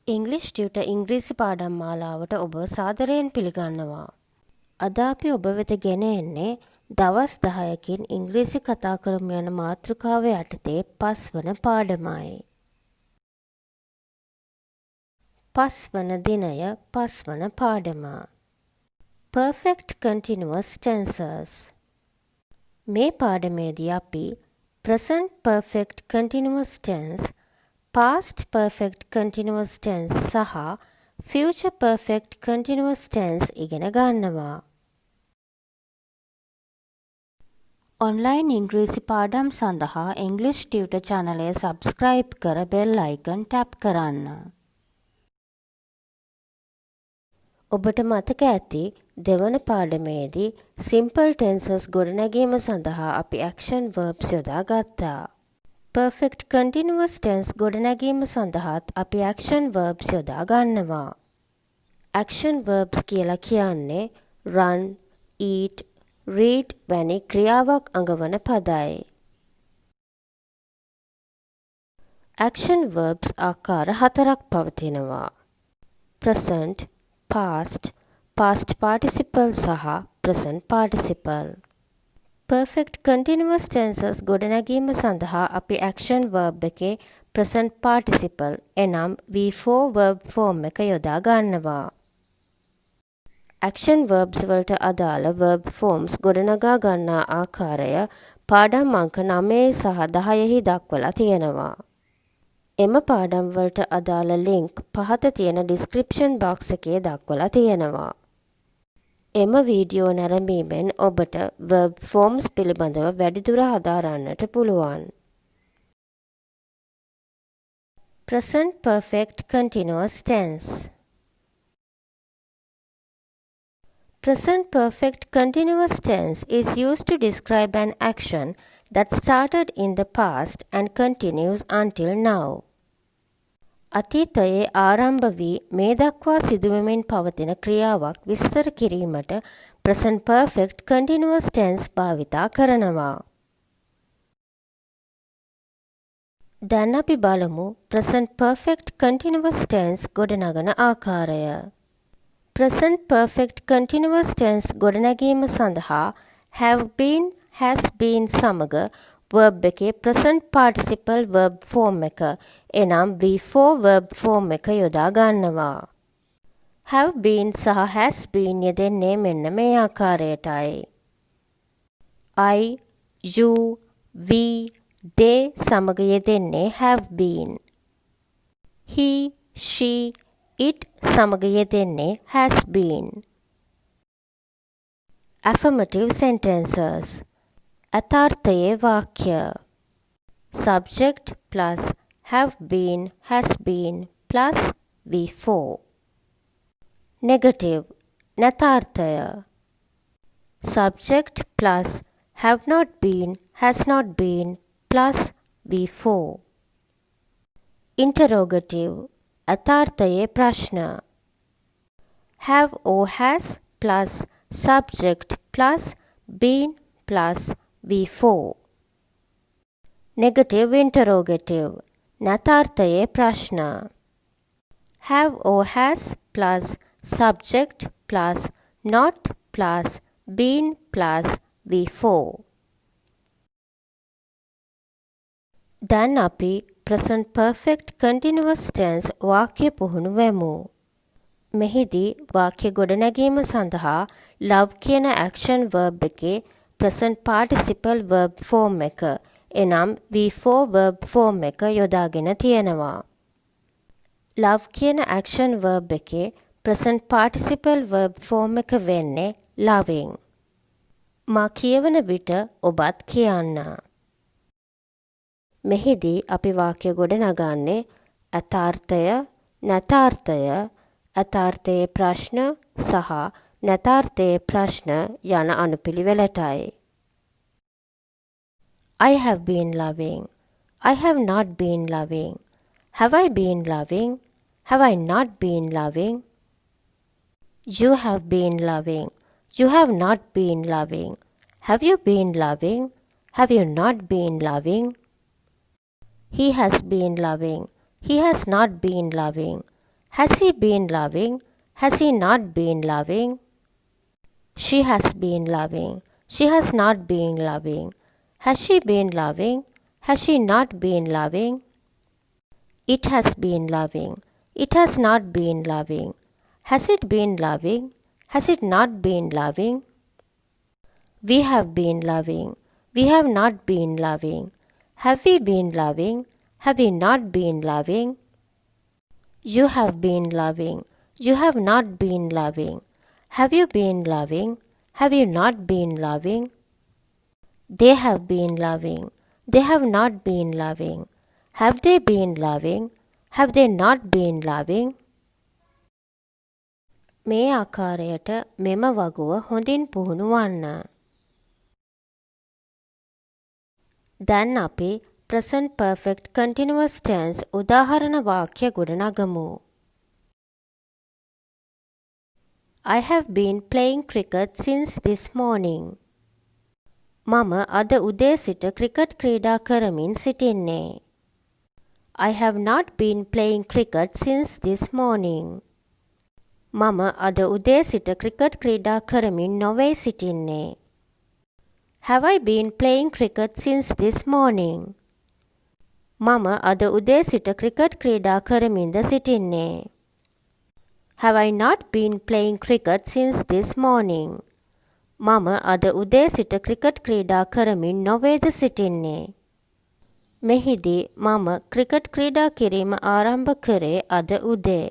ඉංග්‍රීසි ටියුටර් ඉංග්‍රීසි පාඩම් මාලාවට ඔබව සාදරයෙන් පිළිගන්නවා. අද අපි ඔබ වෙත ගෙන එන්නේ දවස් 10කින් ඉංග්‍රීසි කතා කරමු යන මාතෘකාව යටතේ 5 වන පාඩමයි. 5 වන දිනය 5 වන පාඩම. Perfect continuous tenses. මේ පාඩමේදී අපි present perfect continuous tense, past perfect continuous tense සහ future perfect continuous tense ඉගෙන ගන්නවා. ඔන්ලයින් ඉංග්‍රීසි පාඩම් සඳහා English Tutor channel එක subscribe කර bell icon tap කරන්න. ඔබට මතක ඇති දෙවන පාඩමේදී simple tenses ගොඩනැගීම සඳහා අපි action verbs යොදා ගත්තා. Perfect continuous tense ගොඩනැගීම සඳහාත් අපි action verbs යොදා ගන්නවා. Action verbs කියලා කියන්නේ run, eat, read වැනි ක්‍රියාවක් අඟවන පදයි. Action verbs ආකාර 4ක් පවතිනවා. present, past, past participle සහ present participle. Perfect continuous tenses ගොඩනැගීම සඳහා අපි action verb එකේ present participle එනම් V4 verb form එක යොදා ගන්නවා. action verbs වලට අදාළ verb forms ගොඩනගා ගන්නා ආකාරය පාඩම් අංක 9 සහ 10 දක්වලා තියෙනවා. එම පාඩම් වලට අදාළ link පහත තියෙන description box එකේ දක්වලා තියෙනවා. එම වීඩියෝ නැරඹීමෙන් ඔබට verb forms පිළිබඳව වැඩිදුර හදාරන්නට පුළුවන්. Present perfect continuous tense. Present perfect continuous tense is used to describe an action that started in the past and continues until now. අතීතයේ ආරම්භ වී මේ දක්වා සිදුවෙමින් පවතින ක්‍රියාවක් විස්තර කිරීමට present perfect continuous tense භාවිතා කරනවා. දැන් අපි බලමු present perfect continuous tense ගොඩනගන ආකාරය. present perfect continuous tense ගොඩනැගීම සඳහා have been, has been සමග verb එකේ present participle verb form එක එනම් V4 verb form එක යොදා ගන්නවා. have been සහ has been යෙදෙන්නේ මෙන්න මේ ආකාරයටයි. I, you, we, they සමග යෙදෙන්නේ have been. he, she, it සමග යෙදෙන්නේ has been. Affirmative sentences. අතාර්ථයේ වාක්‍ය. Subject plus have been, has been plus V4. Negative නැතාර්ථය. Subject plus have not been, has not been plus V4. Interrogative අතාර්ථයේ ප්‍රශ්න. Have or has plus subject plus been plus V4. Negative interrogative නැතාර්ථයේ ප්‍රශ්න. Have or has plus subject plus not plus been plus V4. දැන් අපි present perfect continuous tense වාක්‍ය පුහුණු වෙමු. මෙහිදී වාක්‍ය ගොඩනැගීම සඳහා love කියන action verb එකේ present participle verb form එක එනම් V4 verb form එක යොදාගෙන තියෙනවා. love කියන action verb එකේ present participle verb form එක වෙන්නේ loving. මා කියවන විට ඔබත් කියන්න. මෙහිදී අපි වාක්‍ය ගොඩනගන්නේ අතාර්ථය, නැතාර්ථය, අතාර්ථයේ ප්‍රශ්න සහ නැතාර්ථයේ ප්‍රශ්න යන අනුපිළිවෙලටයි. I have been loving. I have not been loving. Have I been loving? Have I not been loving? You have been loving. You have not been loving. Have you been loving? Have you not been loving? He has been loving. He has not been loving. Has he been loving? Has he not been loving? She has been loving. She has not been loving. Has she been loving? Has she not been loving? It has been loving. It has not been loving. Has it been loving? Has it not been loving? We have been loving. We have not been loving. Have we been loving? Have we not been loving? You have been loving. You have not been loving. Have you been loving? Have you not been loving? They have been loving. They have not been loving. Have they been loving? Have they not been loving? මේ ආකාරයට මෙම වගුව හොඳින් පුහුණු වන්න. දැන් අපි present perfect continuous tense උදාහරණ වාක්‍ය ගොඩනගමු. I have been playing cricket since this morning. මම අද උදේ සිට ක්‍රිකට් ක්‍රීඩා කරමින් සිටින්නේ. I have not been playing cricket since this morning. මම අද උදේ සිට ක්‍රිකට් ක්‍රීඩා කරමින් නොවේ සිටින්නේ. Have I been playing cricket since this morning? මම අද උදේ සිට ක්‍රිකට් ක්‍රීඩා කරමින්ද සිටින්නේ. Have I not been playing cricket since this morning? මම අද උදේ සිට ක්‍රිකට් ක්‍රීඩා කරමින් නොවේද සිටින්නේ. මෙහිදී මම ක්‍රිකට් ක්‍රීඩා කිරීම ආරම්භ කරේ අද උදේ.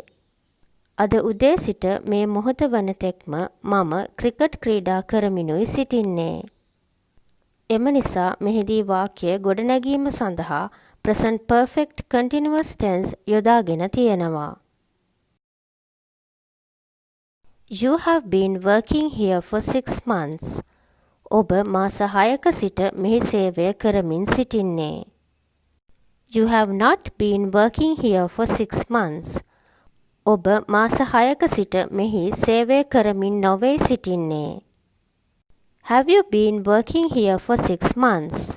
අද උදේ සිට මේ මොහොත වන තෙක්ම මම ක්‍රිකට් ක්‍රීඩා කරමිනුයි සිටින්නේ. එම නිසා මෙහිදී වාක්‍ය ගොඩනැගීම සඳහා present perfect continuous tense යොදාගෙන තියෙනවා. You have been working here for 6 months. ඔබ මාස 6ක සිට මෙහි සේවය කරමින් සිටින්නේ. You have not been working here for 6 months. ඔබ මාස 6ක සිට මෙහි සේවය කරමින් නොවේ සිටින්නේ. Have you been working here for 6 months?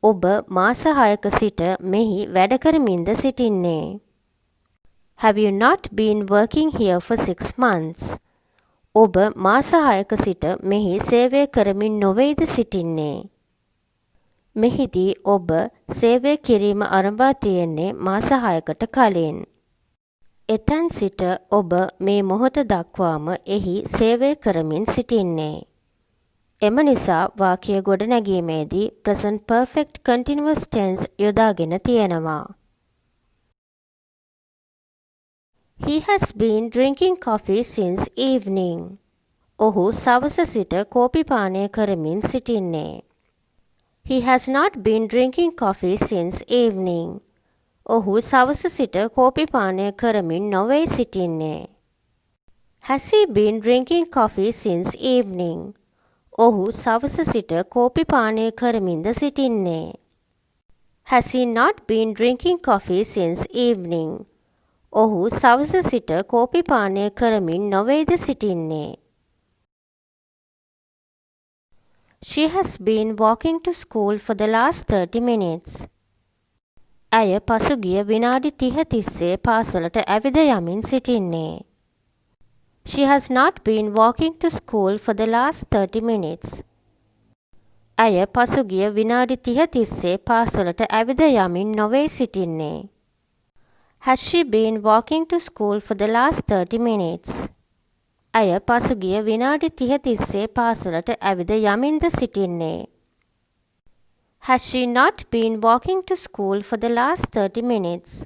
ඔබ මාස 6ක සිට මෙහි වැඩ කරමින්ද සිටින්නේ. Have you not been working here for 6 months? ඔබ මාස 6ක සිට මෙහි සේවය කරමින් නොවේද සිටින්නේ. මෙහිදී ඔබ සේවය කිරීම ආරම්භ තියෙන්නේ මාස 6කට කලින්. එතැන් සිට ඔබ මේ මොහොත දක්වාම එහි සේවය කරමින් සිටින්නේ. එම නිසා වාක්‍ය ගොඩනැගීමේදී present perfect continuous tense යොදාගෙන තියෙනවා. He has been drinking coffee since evening. ඔහු සවස සිට කෝපි පානය කරමින් සිටින්නේ. He has not been drinking coffee since evening. ඔහු සවස සිට කෝපි පානය කරමින් නොවේ සිටින්නේ. Has he been drinking coffee since evening? ඔහු සවස සිට කෝපි පානය කරමින්ද සිටින්නේ. Has he not been drinking coffee since evening? ඔහු සවස සිට කෝපි පානය කරමින් නොවේද සිටින්නේ. She has been walking to school for the last 30 minutes. ඇය පසුගිය විනාඩි 30 තිස්සේ පාසලට ඇවිද යමින් සිටින්නේ. She has not been walking to school for the last 30 minutes. ඇය පසුගිය විනාඩි 30 තිස්සේ පාසලට ඇවිද යමින් නොවේ සිටින්නේ. Has she been walking to school for the last 30 minutes? ඇය පසුගිය විනාඩි 30 තිස්සේ පාසලට ඇවිද යමින්ද සිටින්නේ. Has she not been walking to school for the last 30 minutes?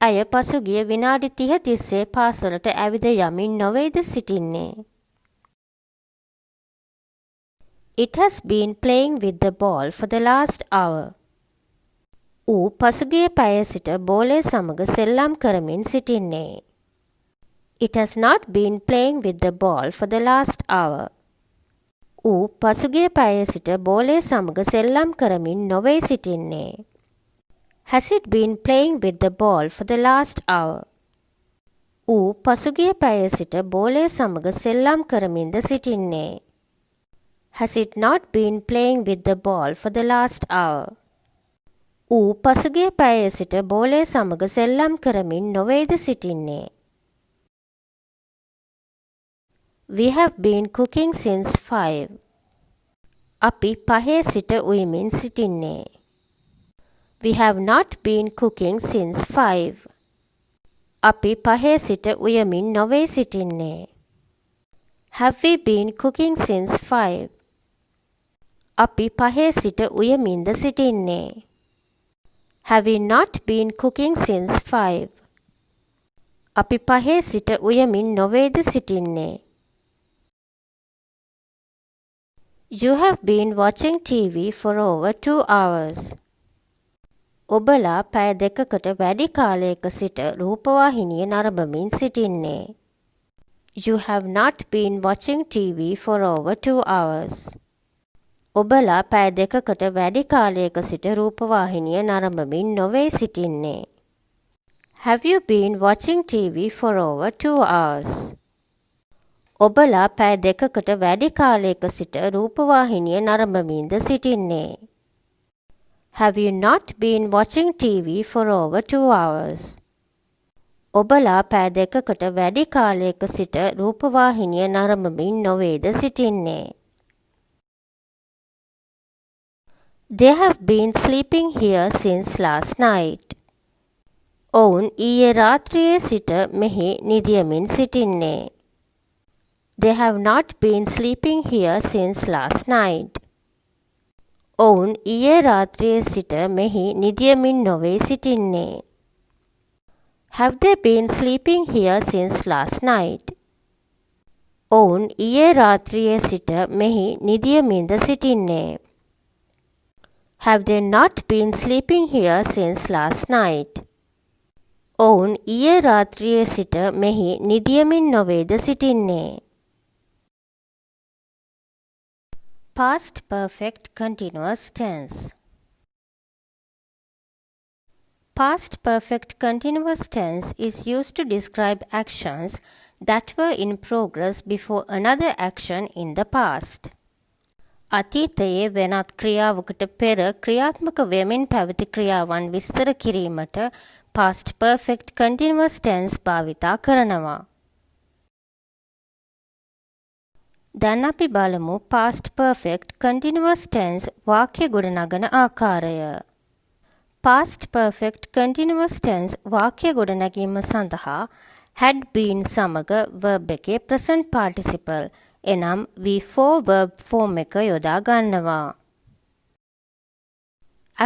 ඇය පසුගිය විනාඩි 30 තිස්සේ පාසලට ඇවිද යමින් නොවේද සිටින්නේ. It has been playing with the ball for the last hour. ඌ පසුගිය පැය සිට බෝලය සමග සෙල්ලම් කරමින් සිටින්නේ. It has not been playing with the ball for the last hour. ඌ පසුගිය පැය සිට බෝලය සමග සෙල්ලම් කරමින් නොවේ සිටින්නේ. Has it been playing with the ball for the last hour? ඌ පසුගිය පැය සිට බෝලය සමග සෙල්ලම් කරමින්ද සිටින්නේ. Has it not been playing with the ball for the last hour? ඌ පසුගිය පැය සිට බෝලය සමග සෙල්ලම් කරමින් නොවේද සිටින්නේ. We have been cooking since 5. අපි 5 සිට උයමින් සිටින්නේ. We have not been cooking since 5. අපි 5 සිට උයමින් නොවේ සිටින්නේ. Have we been cooking since 5? අපි 5 සිට උයමින්ද සිටින්නේ. Have we not been cooking since 5? අපි 5 සිට උයමින් නොවේද සිටින්නේ. You have been watching TV for over 2 hours. ඔබලා පැය දෙකකට වැඩි කාලයක සිට රූපවාහිනිය නරඹමින් සිටින්නේ. You have not been watching TV for over 2 hours. ඔබලා පැය දෙකකට වැඩි කාලයක සිට රූපවාහිනිය නරඹමින් නොවේ සිටින්නේ. Have you been watching TV for over 2 hours? ඔබලා පැය දෙකකට වැඩි කාලයක සිට රූපවාහිනිය නරඹමින්ද සිටින්නේ. Have you not been watching TV for over 2 hours? ඔබලා පැය දෙකකට වැඩි කාලයක සිට රූපවාහිනිය නරඹමින් නොවේද සිටින්නේ. They have been sleeping here since last night. ඔවුන් ඊයේ රාත්‍රියේ සිට මෙහි නිදියමින් සිටින්නේ. They have not been sleeping here since last night. ඔවුන් ඊයේ රාත්‍රියේ සිට මෙහි නිදියමින් නොවේ සිටින්නේ. Have they been sleeping here since last night? ඔවුන් ඊයේ රාත්‍රියේ සිට මෙහි නිදියමින්ද සිටින්නේ. Have they not been sleeping here since last night? ඔවුන් ඊයේ රාත්‍රියේ සිට මෙහි නිදියමින් නොවේද සිටින්නේ. Past perfect continuous tense. Past perfect continuous tense is used to describe actions that were in progress before another action in the past. අතීතයේ වෙනත් ක්‍රියාවකට පෙර ක්‍රියාත්මක වෙමින් පැවති ක්‍රියාවන් විස්තර කිරීමට past perfect continuous tense භාවිතා කරනවා. දැන් අපි බලමු past perfect continuous tense වාක්‍ය ගොඩනගන ආකාරය. past perfect continuous tense වාක්‍ය ගොඩනැගීම සඳහා had been සමග verb එකේ present participle එනම් V4 verb form එක යොදා ගන්නවා.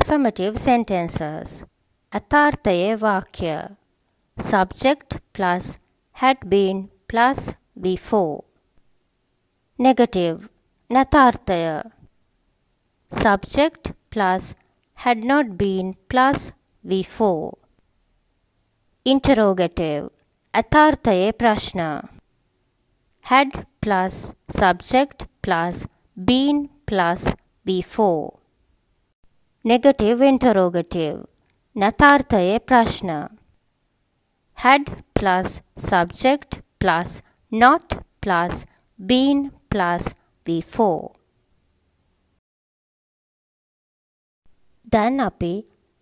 Affirmative sentences. අතාර්ථයේ වාක්‍ය. Subject plus had been plus V4. Negative. නතාර්ථය. Subject plus had not been plus V4. Interrogative. අතාර්ථයේ ප්‍රශ්න. Had plus subject plus been plus V4. Negative interrogative. නතාර්ථයේ ප්‍රශ්න. Had plus subject plus not plus been plus V4. දැන් අපි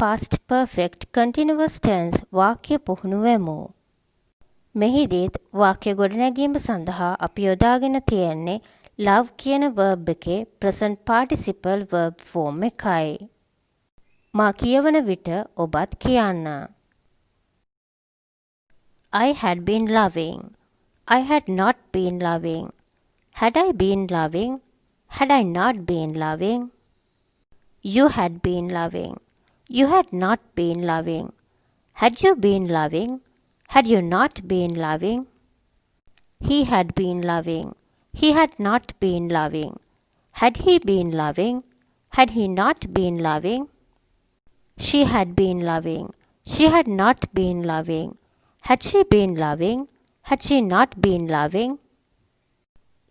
past perfect continuous tense වාක්‍ය පුහුණු වෙමු. මෙහිදීත් වාක්‍ය ගොඩනැගීම සඳහා අපි යොදාගෙන තියෙන්නේ love කියන verb එකේ present participle verb form එකයි. මා කියවන විට ඔබත් කියන්න. I had been loving. I had not been loving. Had I been loving? Had I not been loving? You had been loving. You had not been loving. Had you been loving? Had you not been loving? He had been loving. He had not been loving. Had he been loving? Had he not been loving? She had been loving. She had not been loving. Had she been loving? Had she not been loving?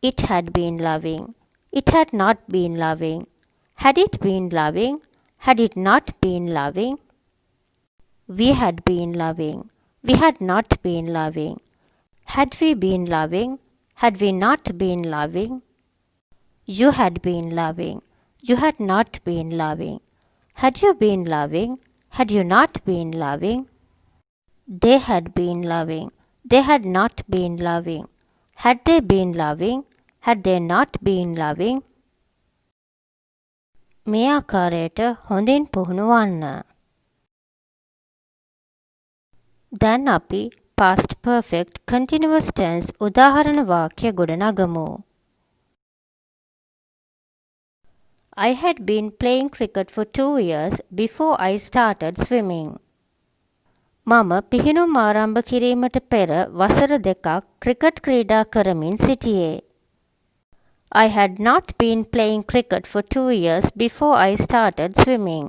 It had been loving. It had not been loving. Had it been loving? Had it not been loving? We had been loving. We had not been loving. Had we been loving? Had we not been loving? You had been loving. You had not been loving. Had you been loving? Had you not been loving? They had been loving. They had not been loving. Had they been loving? Had they not been loving? මේ ආකාරයට හොඳින් පුහුණු වන්න. දැන් අපි past perfect continuous tense උදාහරණ වාක්‍ය ගොඩනගමු. I had been playing cricket for 2 years before I started swimming. මම පිහිනුම් ආරම්භ කිරීමට පෙර වසර 2ක් ක්‍රිකට් ක්‍රීඩා කරමින් සිටියේ. I had not been playing cricket for 2 years before I started swimming.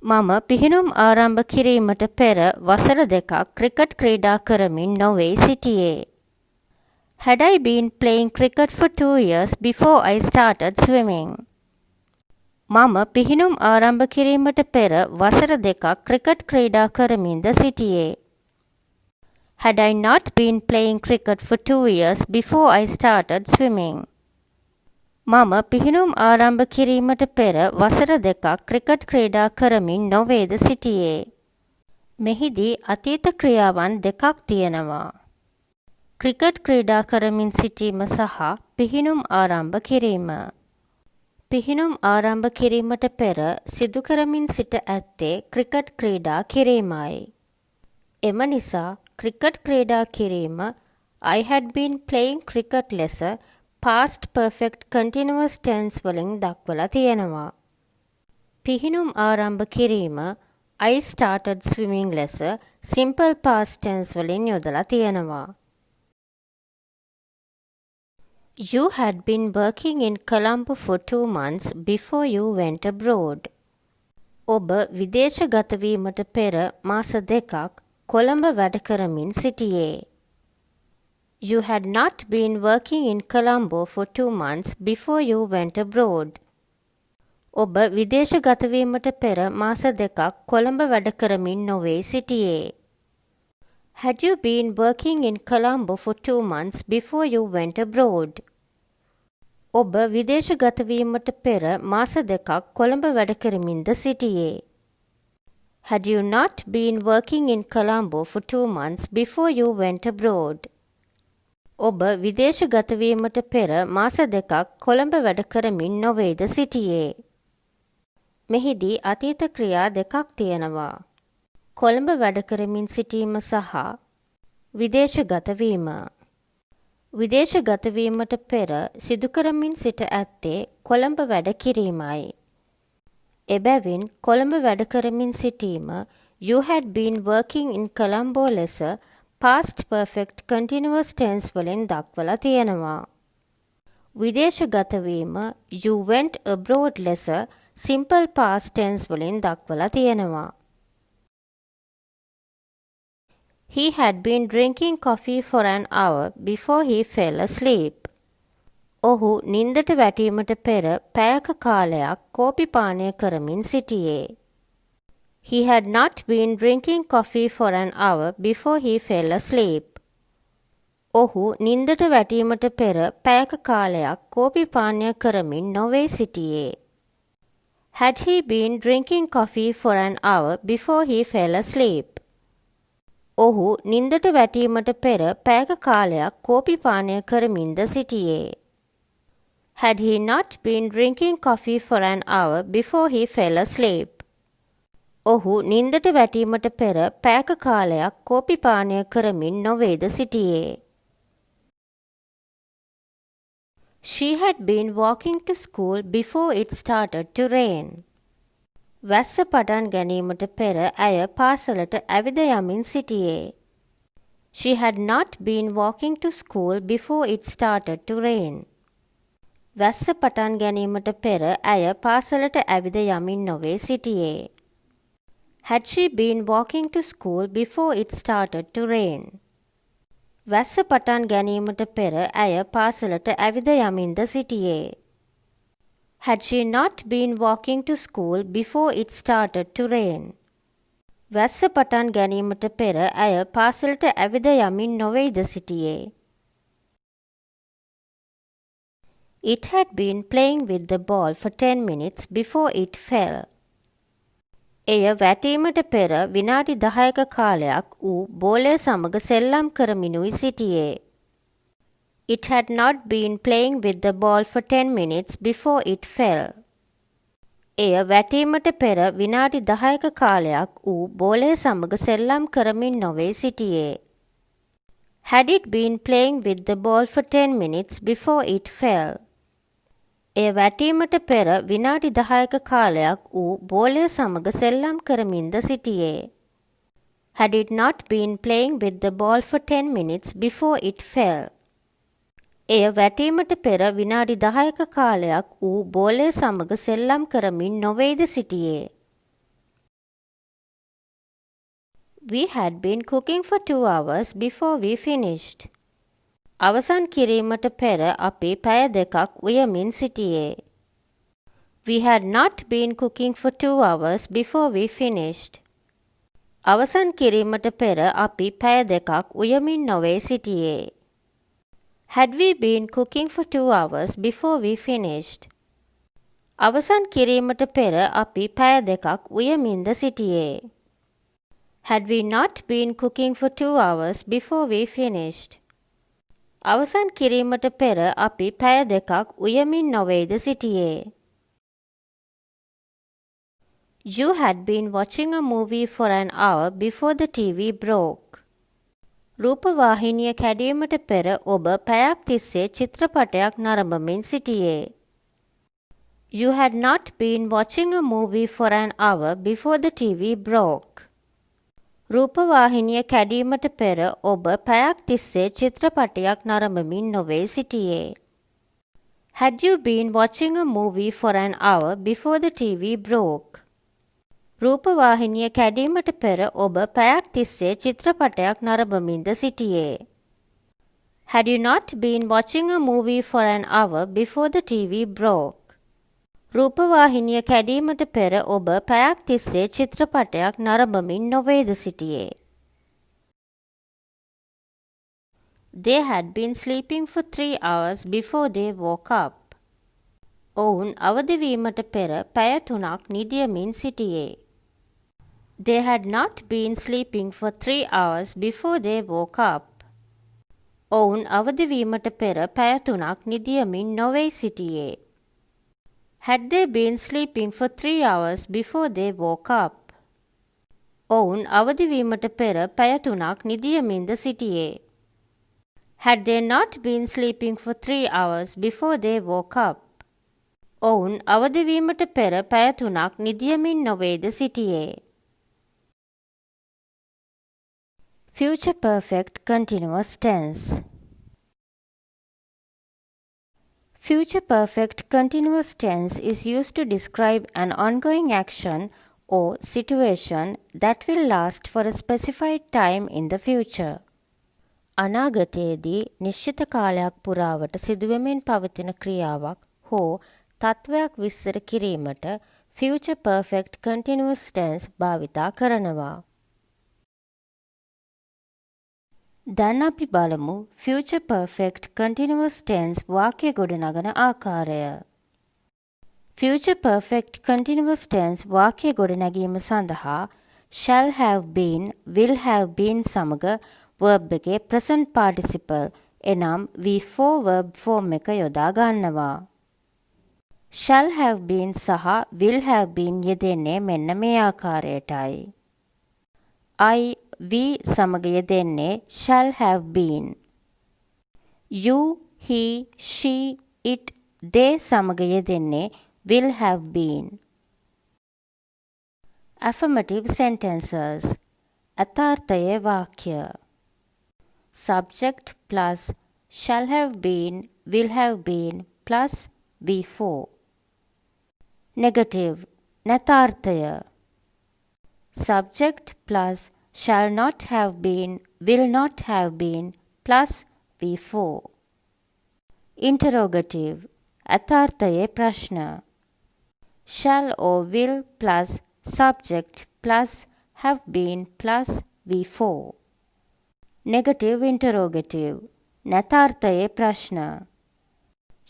මම පිහිනුම් ආරම්භ කිරීමට පෙර වසර 2ක් ක්‍රිකට් ක්‍රීඩා කරමින් නොවේ සිටියේ. Had I been playing cricket for 2 years before I started swimming? මම පිහිනුම් ආරම්භ කිරීමට පෙර වසර 2ක් ක්‍රිකට් ක්‍රීඩා කරමින්ද සිටියේ. Had I not been playing cricket for 2 years before I started swimming? මම පිහිනුම් ආරම්භ කිරීමට පෙර වසර 2ක් ක්‍රිකට් ක්‍රීඩා කරමින් නොවේද සිටියේ. මෙහිදී අතීත ක්‍රියාවන් දෙකක් තියෙනවා. ක්‍රිකට් ක්‍රීඩා කරමින් සිටීම සහ පිහිනුම් ආරම්භ කිරීම. පිහිනුම් ආරම්භ කිරීමට පෙර සිදු කරමින් සිට ඇත්තේ ක්‍රිකට් ක්‍රීඩා කිරීමයි. එම නිසා ක්‍රිකට් ක්‍රීඩා කිරීම I had been playing cricket ලෙස past perfect continuous tense වලින් දක්වලා තියෙනවා. පිහිනුම් ආරම්භ කිරීම I started swimming ලෙස simple past tense වලින් යොදලා තියෙනවා. You had been working in Colombo for 2 months before you went abroad. ඔබ විදේශගත වීමට පෙර මාස 2ක් කොළඹ වැඩ කරමින් සිටියේ. You had not been working in Colombo for 2 months before you went abroad. ඔබ විදේශගත වීමට පෙර මාස 2ක් කොළඹ වැඩ කරමින් නොවේ සිටියේ. Had you been working in Colombo for 2 months before you went abroad? ඔබ විදේශගත වීමට පෙර මාස 2ක් කොළඹ වැඩ කරමින්ද සිටියේ. Had you not been working in Colombo for 2 months before you went abroad? ඔබ විදේශගත වීමට පෙර මාස 2ක් කොළඹ වැඩ කරමින් නොවේද සිටියේ. මෙහිදී අතීත ක්‍රියා දෙකක් තියෙනවා. කොළඹ වැඩ කරමින් සිටීම සහ විදේශගත වීම. විදේශගත වීමට පෙර සිදු කරමින් සිට ඇත්තේ කොළඹ වැඩ කිරීමයි. එබැවින් කොළඹ වැඩ කරමින් සිටීම You had been working in Colombo ලෙස past perfect continuous tense වලින් දක්වලා තියෙනවා. විදේශගත වීම You went abroad ලෙස simple past tense වලින් දක්වලා තියෙනවා. He had been drinking coffee for an hour before he fell asleep. ඔහු නින්දට වැටීමට පෙර පැයක කාලයක් කෝපි පානය කරමින් සිටියේ. He had not been drinking coffee for an hour before he fell asleep. ඔහු නින්දට වැටීමට පෙර පැයක කාලයක් කෝපි පානය කරමින් නොවේ සිටියේ. Had he been drinking coffee for an hour before he fell asleep? ඔහු නින්දට වැටීමට පෙර පැයක කාලයක් කෝපි පානය කරමින්ද සිටියේ. Had he not been drinking coffee for an hour before he fell asleep? ඔහු නින්දට වැටීමට පෙර පැයක කාලයක් කෝපි පානය කරමින් නොවේද සිටියේ. She had been walking to school before it started to rain. වැස්ස පටන් ගැනීමට පෙර ඇය පාසලට ඇවිද යමින් සිටියේ. She had not been walking to school before it started to rain. වැස්ස පටන් ගැනීමට පෙර ඇය පාසලට ඇවිද යමින් නොවේ සිටියේ. Had she been walking to school before it started to rain? වැස්ස පටන් ගැනීමට පෙර ඇය පාසලට ඇවිද යමින්ද සිටියේ. Had she not been walking to school before it started to rain? වැස්ස පටන් ගැනීමට පෙර ඇය පාසලට ඇවිද යමින් නොවේද සිටියේ. It had been playing with the ball for 10 minutes before it fell. එය වැටීමට පෙර විනාඩි 10ක කාලයක් ඌ බෝලය සමග සෙල්ලම් කරමිනුයි සිටියේ. It had not been playing with the ball for 10 minutes before it fell. එය වැටීමට පෙර විනාඩි 10ක කාලයක් ඌ බෝලය සමග සෙල්ලම් කරමින් නොවේ සිටියේ. Had it been playing with the ball for 10 minutes before it fell. එය වැටීමට පෙර විනාඩි 10ක කාලයක් ඌ බෝලය සමග සෙල්ලම් කරමින්ද සිටියේ. Had it not been playing with the ball for 10 minutes before it fell. එය වැටීමට පෙර විනාඩි 10ක කාලයක් ඌ බෝලය සමග සෙල්ලම් කරමින් නොවේද සිටියේ. We had been cooking for 2 hours before we finished. අවසන් කිරීමට පෙර අපි පැය දෙකක් උයමින් සිටියේ. We had not been cooking for 2 hours before we finished. අවසන් කිරීමට පෙර අපි පැය දෙකක් උයමින් නොවේ සිටියේ. Had we been cooking for 2 hours before we finished? අවසන් කිරීමට පෙර අපි පැය දෙකක් උයමින්ද සිටියේ. Had we not been cooking for 2 hours before we finished? අවසන් කිරීමට පෙර අපි පැය දෙකක් උයමින් නොවේද සිටියේ. You had been watching a movie for an hour before the TV broke. රූපවාහිනිය කැඩීමට පෙර ඔබ පැයක් තිස්සේ චිත්‍රපටයක් නරඹමින් සිටියේ. You had not been watching a movie for an hour before the TV broke. රූපවාහිනිය කැඩීමට පෙර ඔබ පැයක් තිස්සේ චිත්‍රපටයක් නරඹමින් නොවේ සිටියේ. Had you been watching a movie for an hour before the TV broke? රූපවාහිනිය කැඩීමට පෙර ඔබ පැයක් තිස්සේ චිත්‍රපටයක් නරඹමින්ද සිටියේ. Had you not been watching a movie for an hour before the TV broke? රූපවාහිනිය කැඩීමට පෙර ඔබ පැයක් තිස්සේ චිත්‍රපටයක් නරඹමින් නොවේද සිටියේ. They had been sleeping for 3 hours before they woke up. ඔවුන් අවදිවීමට පෙර පැය 3ක් නිදියමින් සිටියේ. They had not been sleeping for 3 hours before they woke up. ඔවුන් අවදිවීමට පෙර පැය 3ක් නිදියමින් නොවේ සිටියේ. Had they been sleeping for 3 hours before they woke up? ඔවුන් අවදිවීමට පෙර පැය 3ක් නිදියමින්ද සිටියේ. Had they not been sleeping for 3 hours before they woke up? ඔවුන් අවදිවීමට පෙර පැය 3ක් නිදියමින් නොවේද සිටියේ. Future perfect continuous tense. Future perfect continuous tense is used to describe an ongoing action or situation that will last for a specified time in the future. අනාගතයේදී නිශ්චිත කාලයක් පුරාවට සිදුවෙමින් පවතින ක්‍රියාවක් හෝ තත්වයක් විස්තර කිරීමට future perfect continuous tense භාවිතා කරනවා. දැන් අපි බලමු future perfect continuous tense වාක්‍ය ගොඩනගන ආකාරය. Future perfect continuous tense වාක්‍ය ගොඩනැගීම සඳහා shall have been, will have been සමග verb එකේ present participle එනම් V4 verb form එක යොදා ගන්නවා. shall have been සහ will have been යෙදෙන්නේ මෙන්න මේ ආකාරයටයි. I, we සමග යෙදෙන්නේ shall have been. You, he, she, it, they සමග යෙදෙන්නේ will have been. Affirmative sentences. අතාර්ථයේ වාක්‍ය. Subject plus shall have been, will have been plus V4. Negative. නැතාර්ථය. Subject plus shall not have been, will not have been plus V4. Interrogative. අතාර්ථයේ ප්‍රශ්න. Shall or will plus subject plus have been plus V4. Negative interrogative. නැතාර්ථයේ ප්‍රශ්න.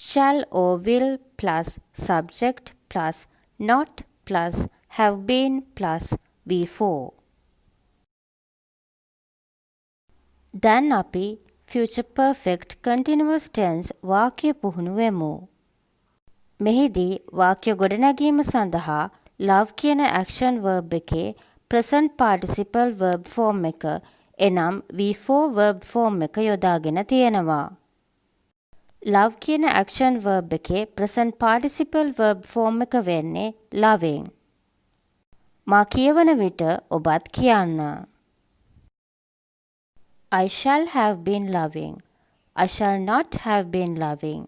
Shall or will plus subject plus not plus have been plus V4. දැන් අපි future perfect continuous tense වාක්‍ය පුහුණු වෙමු. මෙහිදී වාක්‍ය ගොඩනැගීම සඳහා love කියන action verb එකේ present participle verb form එක එනම් V4 verb form එක යොදාගෙන තියෙනවා. love කියන action verb එකේ present participle verb form එක වෙන්නේ loving. මා කියවන විට ඔබත් කියන්න. I shall have been loving. I shall not have been loving.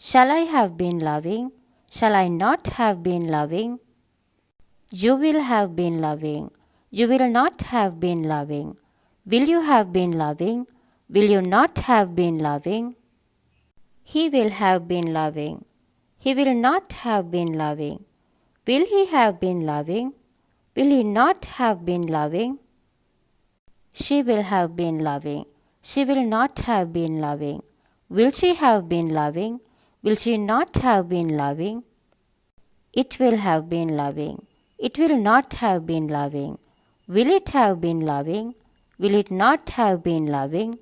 Shall I have been loving? Shall I not have been loving? You will have been loving. You will not have been loving. Will you have been loving? Will you not have been loving? He will have been loving. He will not have been loving. Will he have been loving? Will he not have been loving? She will have been loving. She will not have been loving. Will she have been loving? Will she not have been loving? It will have been loving. It will not have been loving. Will it have been loving? Will it not have been loving?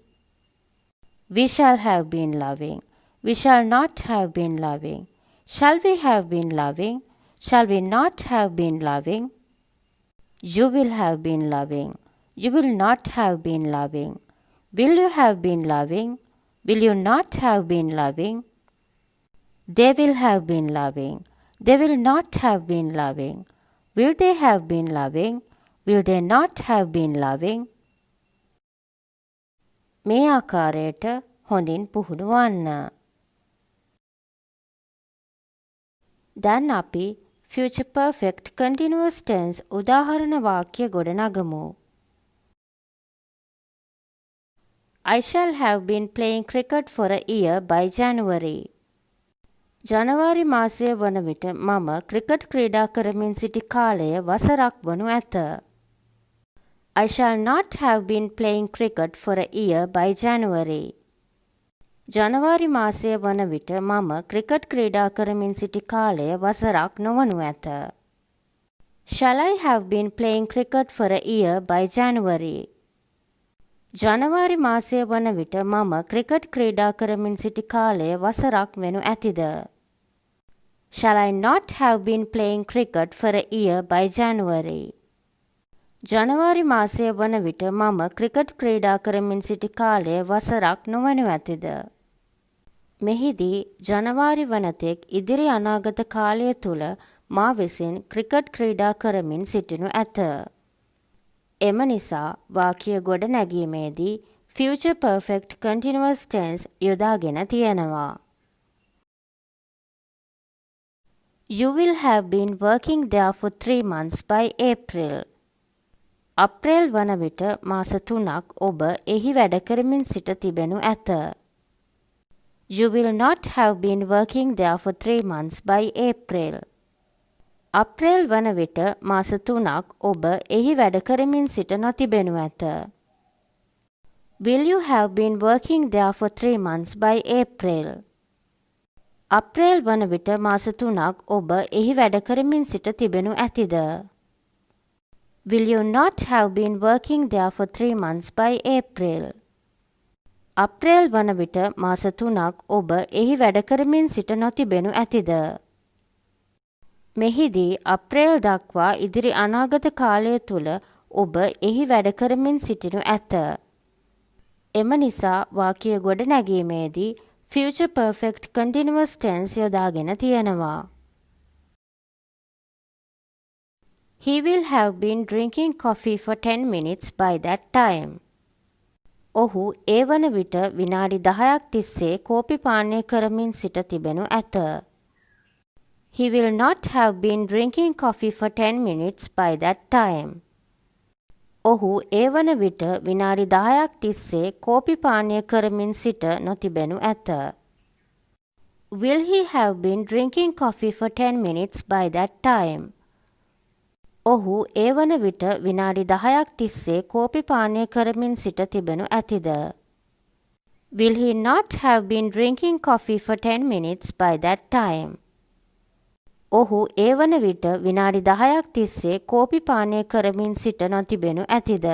We shall have been loving. We shall not have been loving. Shall we have been loving? Shall we not have been loving? You will have been loving. You will not have been loving. Will you have been loving? Will you not have been loving? They will have been loving. They will not have been loving. Will they have been loving? Will they not have been loving? මේ ආකාරයට හොඳින් පුහුණු වන්න. දැන් අපි future perfect continuous tense උදාහරණ වාක්‍ය ගොඩනගමු. I shall have been playing cricket for a year by January. ජනවාරි මාසය වන විට මම ක්‍රිකට් ක්‍රීඩා කරමින් සිටි කාලය වසරක් වනු ඇත. I shall not have been playing cricket for a year by January. ජනවාරි මාසය වන විට මම ක්‍රිකට් ක්‍රීඩා කරමින් සිටි කාලය වසරක් නොවනු ඇත. Shall I have been playing cricket for a year by January? ජනවාරි මාසය වන විට මම ක්‍රිකට් ක්‍රීඩා කරමින් සිටි කාලය වසරක් වෙනු ඇතිද? Shall I not have been playing cricket for a year by January? ජනවාරි මාසය වන විට මම ක්‍රිකට් ක්‍රීඩා කරමින් සිටි කාලය වසරක් නොවනු ඇතිද? මෙහිදී ජනවාරි වනතෙක් ඉදිරි අනාගත කාලය තුල මා විසින් ක්‍රිකට් ක්‍රීඩා කරමින් සිටිනු ඇත. එම නිසා වාක්‍ය ගොඩ නැගීමේදී future perfect continuous tense යොදාගෙන තියෙනවා. You will have been working there for 3 months by April. අප්‍රේල් වන විට මාස 3ක් ඔබ එහි වැඩ කරමින් සිට තිබෙනු ඇත. You will not have been working there for 3 months by April. අප්‍රේල් වන විට මාස 3ක් ඔබ එහි වැඩ කරමින් සිට නොතිබෙනු ඇත. Will you have been working there for 3 months by April? අප්‍රේල් වන විට මාස 3ක් ඔබ එහි වැඩ කරමින් සිට තිබෙනු ඇතිද? Will you not have been working there for 3 months by April? අප්‍රේල් වන විට මාස 3ක් ඔබ එහි වැඩ කරමින් සිට නොතිබෙනු ඇතිද? මෙහිදී අප්‍රේල් දක්වා ඉදිරි අනාගත කාලය තුල ඔබ එහි වැඩ කරමින් සිටිනු ඇත. එම නිසා වාක්‍ය ගොඩ නැගීමේදී future perfect continuous tense යොදාගෙන තියෙනවා. He will have been drinking coffee for 10 minutes by that time. ඔහු ඒ වන විට විනාඩි 10ක් තිස්සේ කෝපි පානය කරමින් සිට තිබෙනු ඇත. He will not have been drinking coffee for 10 minutes by that time. ඔහු ඒ වන විට විනාඩි 10ක් තිස්සේ කෝපි පානය කරමින් සිට නොතිබෙනු ඇත. Will he have been drinking coffee for 10 minutes by that time? ඔහු ඒ වන විට විනාඩි 10ක් තිස්සේ කෝපි පානය කරමින් සිට තිබෙනු ඇතිද? Will he not have been drinking coffee for 10 minutes by that time? ඔහු ඒ වන විට විනාඩි 10ක් තිස්සේ කෝපි පානය කරමින් සිට නොතිබෙනු ඇතිද?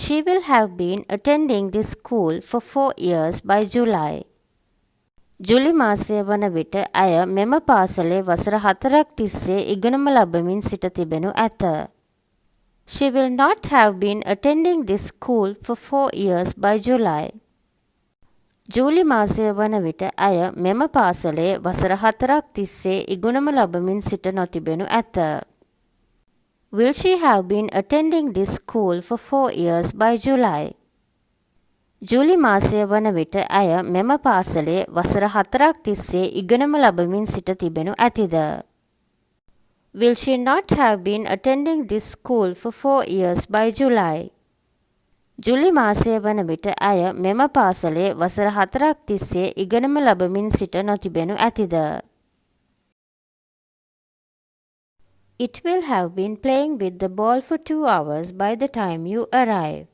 She will have been attending this school for 4 years by July. July මාසය වන විට ඇය මෙම පාසලේ වසර 4ක් තිස්සේ ඉගෙනම ලබමින් සිට තිබෙනු ඇත. She will not have been attending this school for 4 years by July. ජූලි මාසය වන විට ඇය මෙම පාසලේ වසර 4ක් තිස්සේ ඉගෙනම ලබමින් සිට නොතිබෙනු ඇත. Will she have been attending this school for 4 years by July? ජූලි මාසය වන විට ඇය මෙම පාසලේ වසර 4ක් තිස්සේ ඉගෙනම ලබමින් සිට තිබෙනු ඇතිද? Will she not have been attending this school for 4 years by July? ජූලි මාසය වන විට ඇය මෙම පාසලේ වසර 4ක් තිස්සේ ඉගෙනම ලබමින් සිට නොතිබෙනු ඇතිද? It will have been playing with the ball for 2 hours by the time you arrive.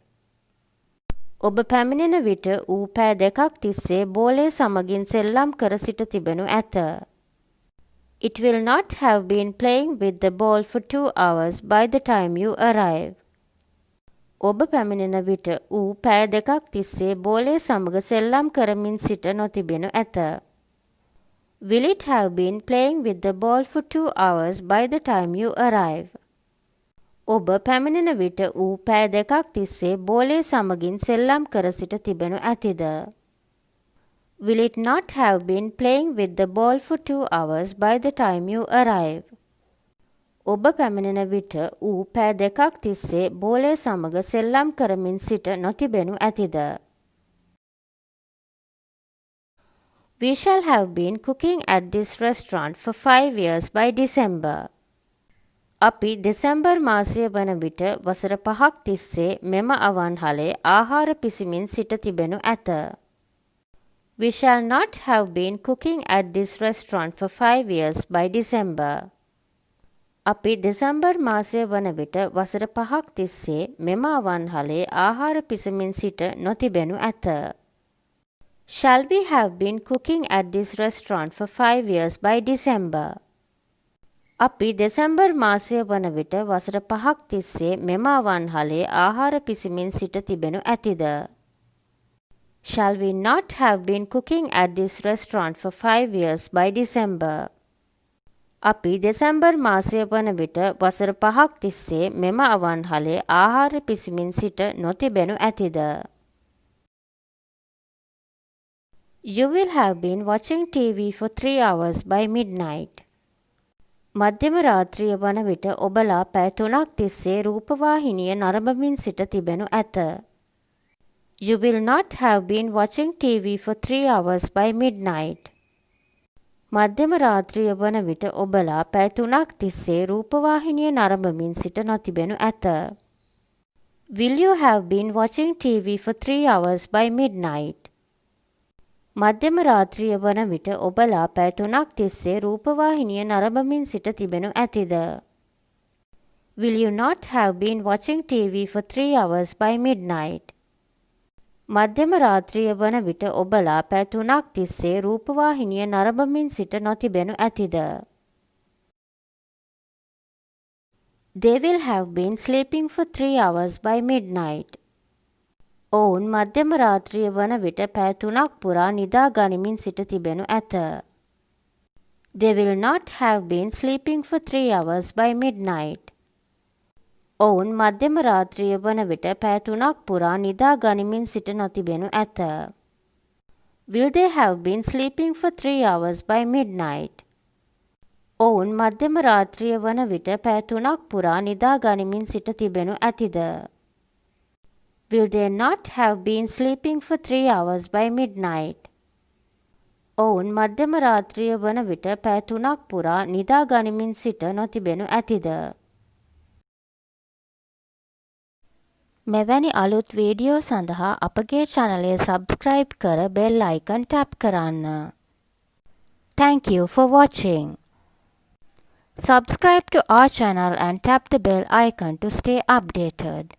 ඔබ පැමිණෙන විට ඌ පෑ 2ක් තිස්සේ බෝලය සමගින් සෙල්ලම් කර සිට තිබෙනු ඇත. It will not have been playing with the ball for 2 hours by the time you arrive. ඔබ පැමිණෙන විට ඌ පෑ 2ක් තිස්සේ බෝලය සමග සෙල්ලම් කරමින් සිට නොතිබෙනු ඇත. Will it have been playing with the ball for 2 hours by the time you arrive? ඔබ පැමිණෙන විට ඌ පෑ 2ක් තිස්සේ බෝලය සමගින් සෙල්ලම් කර සිට තිබෙනු ඇතිද? Will it not have been playing with the ball for 2 hours by the time you arrive? ඔබ පැමිණෙන විට ඌ පෑ 2ක් තිස්සේ බෝලය සමග සෙල්ලම් කරමින් සිට නොතිබෙනු ඇතිද? We shall have been cooking at this restaurant for 5 years by December. අපි දෙසැම්බර් මාසය වන විට වසර 5ක් තිස්සේ මෙම අවන්හලේ ආහාර පිසිමින් සිට තිබෙනු ඇත. We shall not have been cooking at this restaurant for 5 years by December. අපි දෙසැම්බර් මාසය වන විට වසර 5ක් තිස්සේ මෙම අවන්හලේ ආහාර පිසිමින් සිට නොතිබෙනු ඇත. Shall we have been cooking at this restaurant for 5 years by December? අපි දෙසැම්බර් මාසය වන විට වසර 5ක් තිස්සේ මෙම අවන්හලේ ආහාර පිසිමින් සිට තිබෙනු ඇතිද? Shall we not have been cooking at this restaurant for 5 years by December? අපි දෙසැම්බර් මාසය වන විට වසර 5ක් තිස්සේ මෙම අවන්හලේ ආහාර පිසිමින් සිට නොතිබෙනු ඇතිද? You will have been watching TV for 3 hours by midnight. මධ්‍යම රාත්‍රිය වන විට ඔබලා පැය 3ක් තිස්සේ රූපවාහිනිය නරඹමින් සිට තිබෙනු ඇත. You will not have been watching TV for 3 hours by midnight. මධ්‍යම රාත්‍රිය වන විට ඔබලා පැය 3ක් තිස්සේ රූපවාහිනිය නරඹමින් සිට නොතිබෙනු ඇත. Will you have been watching TV for 3 hours by midnight? මධ්‍යම රාත්‍රිය වන විට ඔබලා පැය 3ක් තිස්සේ රූපවාහිනිය නරඹමින් සිට තිබෙනු ඇතිද? Will you not have been watching TV for 3 hours by midnight? මධ්‍යම රාත්‍රිය වන විට ඔබලා පැය 3ක් තිස්සේ රූපවාහිනිය නරඹමින් සිට නොතිබෙනු ඇතිද? They will have been sleeping for 3 hours by midnight. ඔවුන් මධ්‍යම රාත්‍රිය වන විට පැය 3ක් පුරා නිදා ගනිමින් සිට තිබෙනු ඇත. They will not have been sleeping for 3 hours by midnight. ඔවුන් මධ්‍යම රාත්‍රිය වන විට පැය 3ක් පුරා නිදා ගනිමින් සිට නොතිබෙනු ඇත. Will they have been sleeping for 3 hours by midnight? ඔවුන් මධ්‍යම රාත්‍රිය වන විට පැය 3ක් පුරා නිදා ගනිමින් සිට තිබෙනු ඇතිද? Will they not have been sleeping for 3 hours by midnight? ඔවුන් මධ්‍යම රාත්‍රිය වන විට පැය 3ක් පුරා නිදා ගනිමින් සිට නොතිබෙනු ඇතිද? මෙවැනි අලුත් වීඩියෝ සඳහා අපගේ channel එක subscribe කර bell icon tap කරන්න. Thank you for watching. Subscribe to our channel and tap the bell icon to stay updated.